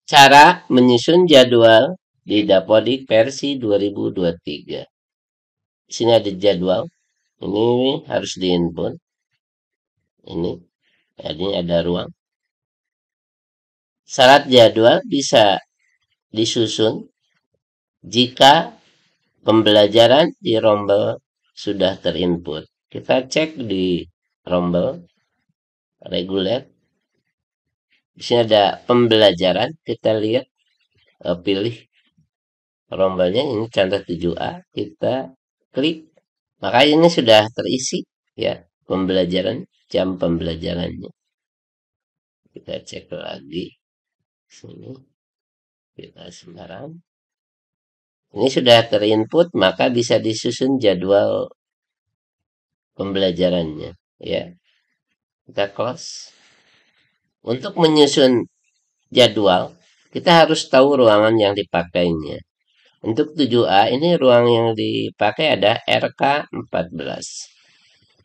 Cara menyusun jadwal di Dapodik versi 2023. Di sini ada jadwal. Ini harus diinput. Ini, jadi ada ruang. Syarat jadwal bisa disusun jika pembelajaran di rombel sudah terinput. Kita cek di rombel reguler. Di sini ada pembelajaran. Kita lihat, pilih rombelnya. Ini contoh 7A. Kita klik. Maka ini sudah terisi ya pembelajaran, jam pembelajarannya. Kita cek lagi sini. Kita sembarang. Ini sudah terinput, maka bisa disusun jadwal pembelajarannya ya. Kita close. Untuk menyusun jadwal, kita harus tahu ruangan yang dipakainya. Untuk 7A ini ruang yang dipakai ada RK14.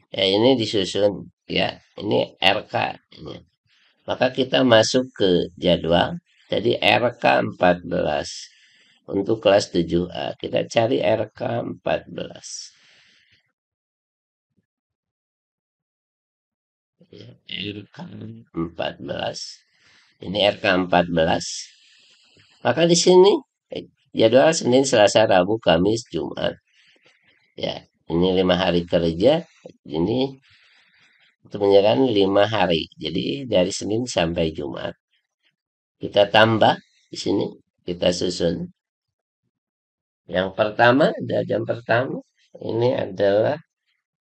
Ya, ini disusun ya. Ini RK ini. Maka kita masuk ke jadwal. Jadi RK14 untuk kelas 7A. Kita cari RK14. Ya, RK14. Ini RK14. Maka di sini jadwal Senin, Selasa, Rabu, Kamis, Jumat. Ya, ini 5 hari kerja. Ini untuk menjalankan 5 hari. Jadi dari Senin sampai Jumat. Kita tambah di sini, kita susun. Yang pertama, ada jam pertama. Ini adalah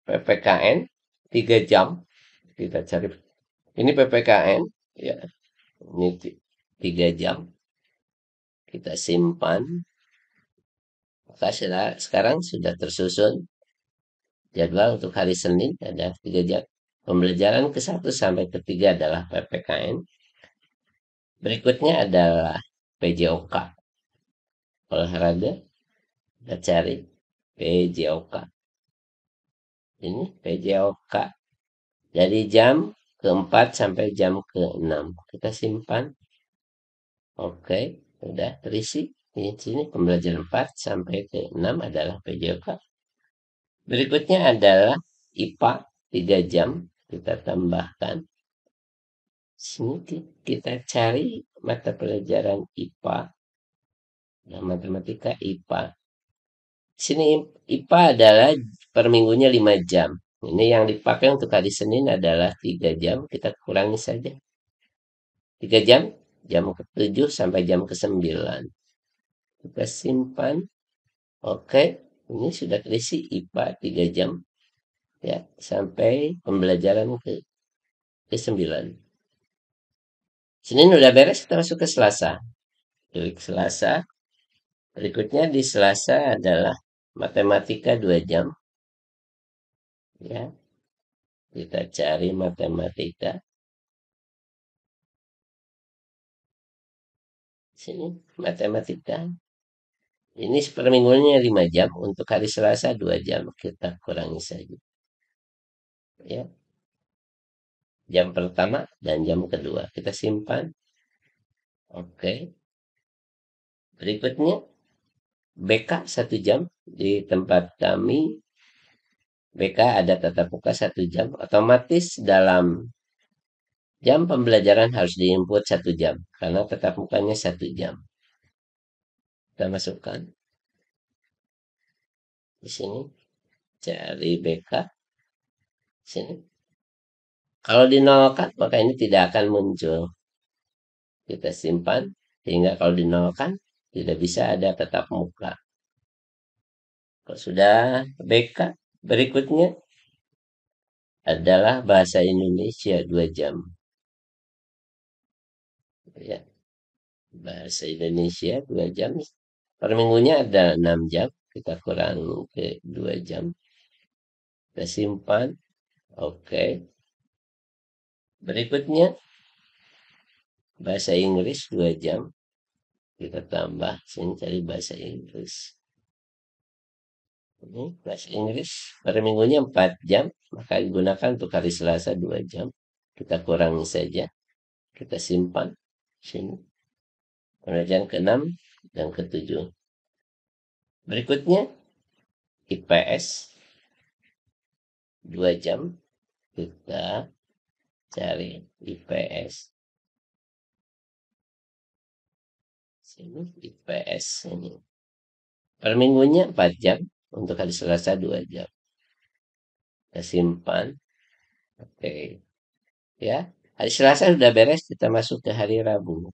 PPKN 3 jam. Kita cari. Ini PPKN ya. Ini 3 jam. Kita simpan. Maka sekarang sudah tersusun jadwal untuk hari Senin ada 3 jam. Pembelajaran ke-1 sampai ke-3 adalah PPKN. Berikutnya adalah PJOK. Olahraga. Kita cari PJOK. Ini PJOK. Dari jam ke-4 sampai jam ke-6. Kita simpan. Oke, sudah terisi. Di sini pembelajaran 4 sampai ke-6 adalah PJOK. Berikutnya adalah IPA 3 jam. Kita tambahkan. Sini kita cari mata pelajaran IPA dan matematika IPA. Sini IPA adalah per minggunya 5 jam. Ini yang dipakai untuk hari Senin adalah 3 jam. Kita kurangi saja. 3 jam, jam ke-7 sampai jam ke-9. Kita simpan. Oke, ini sudah terisi IPA 3 jam. Ya, sampai pembelajaran ke-9. Senin udah beres, kita masuk ke Selasa. Klik Selasa. Berikutnya di Selasa adalah matematika 2 jam. Ya. Kita cari matematika. Sini matematika. Ini per minggunya 5 jam. Untuk hari Selasa 2 jam. Kita kurangi saja. Ya. Jam pertama dan jam kedua. Kita simpan. Oke. Berikutnya BK 1 jam. Di tempat kami BK ada tatap muka 1 jam. Otomatis dalam jam pembelajaran harus diinput 1 jam. Karena tatap mukanya 1 jam. Kita masukkan. Di sini. Cari BK. Sini. Kalau dinolkan, maka ini tidak akan muncul. Kita simpan. Sehingga kalau dinolkan, tidak bisa ada tatap muka. Kalau sudah BK, berikutnya adalah bahasa Indonesia 2 jam. Ya. Bahasa Indonesia 2 jam. Per minggunya ada 6 jam. Kita kurang ke 2 jam. Kita simpan. Oke. Berikutnya bahasa Inggris 2 jam. Kita tambah. Sini cari bahasa Inggris. Ini bahasa Inggris per minggunya 4 jam. Maka digunakan untuk hari Selasa 2 jam. Kita kurangi saja. Kita simpan. Sini. pembelajaran ke-6 dan ke-7. Berikutnya IPS 2 jam. Kita cari IPS. Sini IPS ini. Per minggunya 4 jam. Untuk hari Selasa 2 jam. Kita simpan. Oke. Ya. Hari Selasa sudah beres. Kita masuk ke hari Rabu.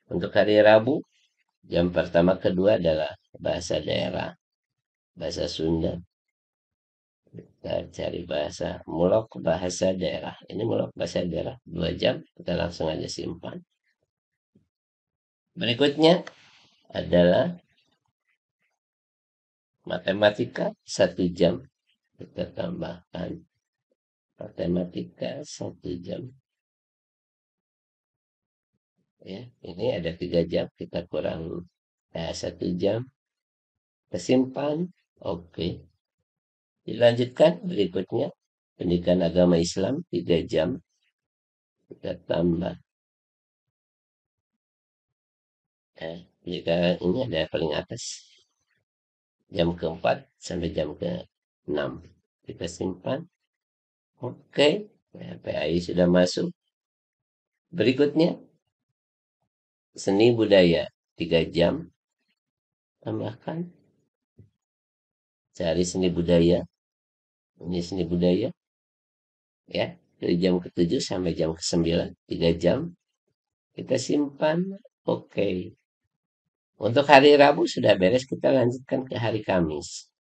Untuk hari Rabu, jam pertama kedua adalah bahasa daerah. Bahasa Sunda. Kita cari bahasa mulok bahasa daerah. Ini mulok bahasa daerah 2 jam. Kita langsung aja simpan. Berikutnya adalah matematika 1 jam. Kita tambahkan matematika 1 jam. Ya, ini ada 3 jam. Kita kurang 1 jam. Kita simpan. Oke. Dilanjutkan berikutnya. Pendidikan agama Islam 3 jam. Kita tambah. Jika ini ada paling atas. Jam ke-4 sampai jam ke-6. Kita simpan. Oke. PAI sudah masuk. Berikutnya. Seni budaya 3 jam. Tambahkan. Cari seni budaya. Ini seni budaya. Ya. Dari jam ke-7 sampai jam ke-9. 3 jam. Kita simpan. Oke. Untuk hari Rabu sudah beres. Kita lanjutkan ke hari Kamis.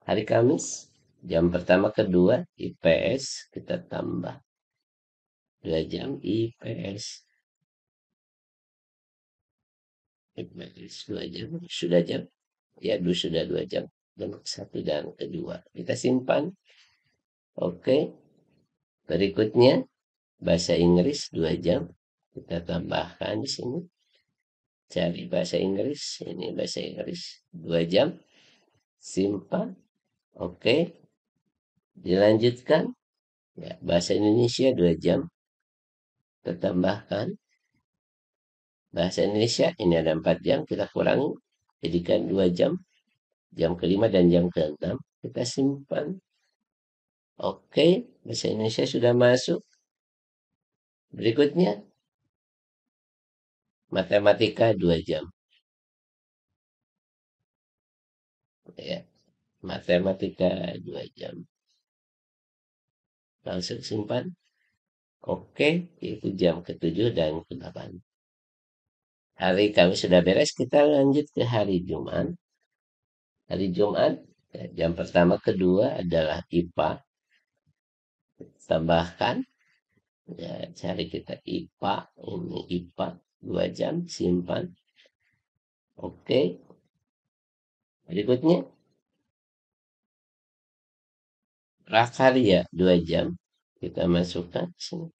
Hari Kamis. Jam pertama kedua. IPS. Kita tambah. 2 jam IPS. IPS 2 jam. Sudah jam. Ya, sudah 2 jam. Jam ke-1 dan kedua. Kita simpan. Oke. Berikutnya. Bahasa Inggris 2 jam. Kita tambahkan di sini. Cari bahasa Inggris. Ini bahasa Inggris 2 jam. Simpan. Oke. Dilanjutkan. Ya, bahasa Indonesia 2 jam. Kita tambahkan. Bahasa Indonesia ini ada 4 jam. Kita kurangi. Jadikan 2 jam. Jam ke-5 dan jam ke-6. Kita simpan. Oke. Bahasa Indonesia sudah masuk. Berikutnya. Matematika 2 jam. Ya. Matematika 2 jam. Langsung simpan. Oke. Itu jam ke-7 dan ke-8. Hari kami sudah beres. Kita lanjut ke hari Jumat. Hari Jumat. Jam pertama kedua adalah IPA. Tambahkan. Ya, cari kita IPA. Ini IPA. 2 jam. Simpan. Oke. Berikutnya. Prakarya 2 jam. Kita masukkan sini.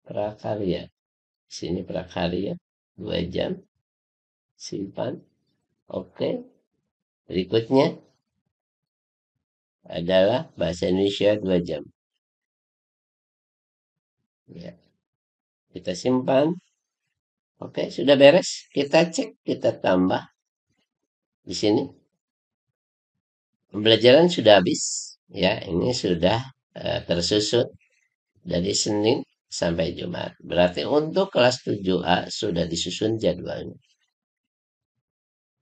Prakarya. Sini prakarya 2 jam. Simpan. Oke. Berikutnya adalah bahasa Indonesia 2 jam. Ya. Kita simpan. Oke, sudah beres. Kita cek, kita tambah di sini. Pembelajaran sudah habis. Ya, ini sudah tersusun dari Senin sampai Jumat. Berarti untuk kelas 7A sudah disusun jadwalnya.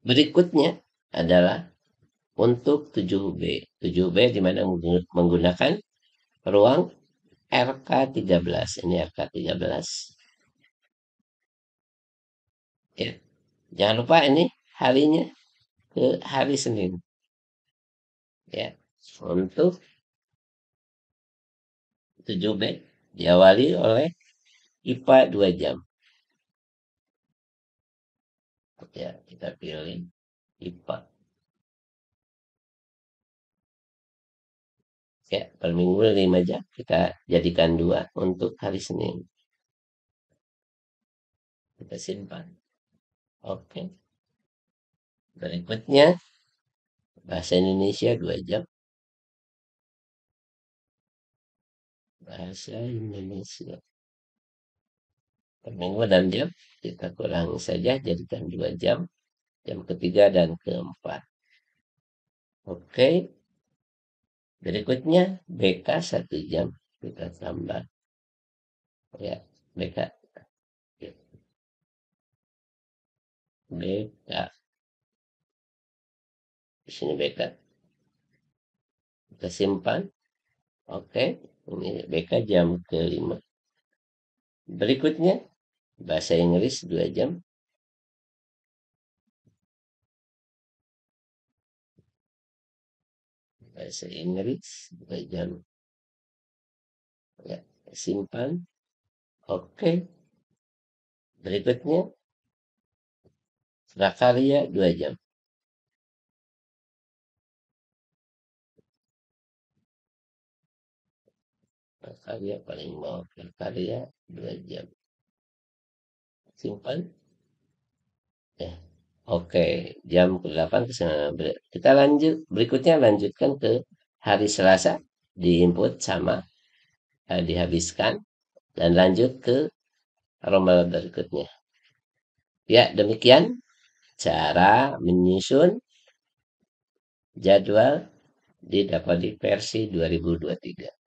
Berikutnya adalah untuk 7B. 7B di mana menggunakan ruang RK13. Ini RK13. Ya. Jangan lupa ini harinya ke hari Senin. Ya. Untuk 7B diawali oleh IPA 2 jam. Ya, kita pilih IPA. Ya, per minggu 5 jam. Kita jadikan 2 untuk hari Senin. Kita simpan. Oke. Berikutnya, bahasa Indonesia 2 jam. Bahasa Indonesia. per minggu 6 jam. Kita kurangi saja, jadikan 2 jam. Jam ketiga dan keempat. Oke. Berikutnya BK 1 jam. Kita tambah. Ya, BK. BK. Di sini BK. Kita simpan. Oke. Ini BK jam kelima. Berikutnya bahasa Inggris 2 jam. Bahasa Inggris 2 jam. Ya, simpan. Oke. Berikutnya prakarya 2 jam. Prakarya paling bawah. Prakarya 2 jam. Simpan. Ya. Oke, jam ke-8 ke 9. Kita lanjut. Berikutnya lanjutkan ke hari Selasa. Diinput sama dihabiskan. Dan lanjut ke rombel berikutnya. Ya, demikian cara menyusun jadwal di Dapodik versi 2023.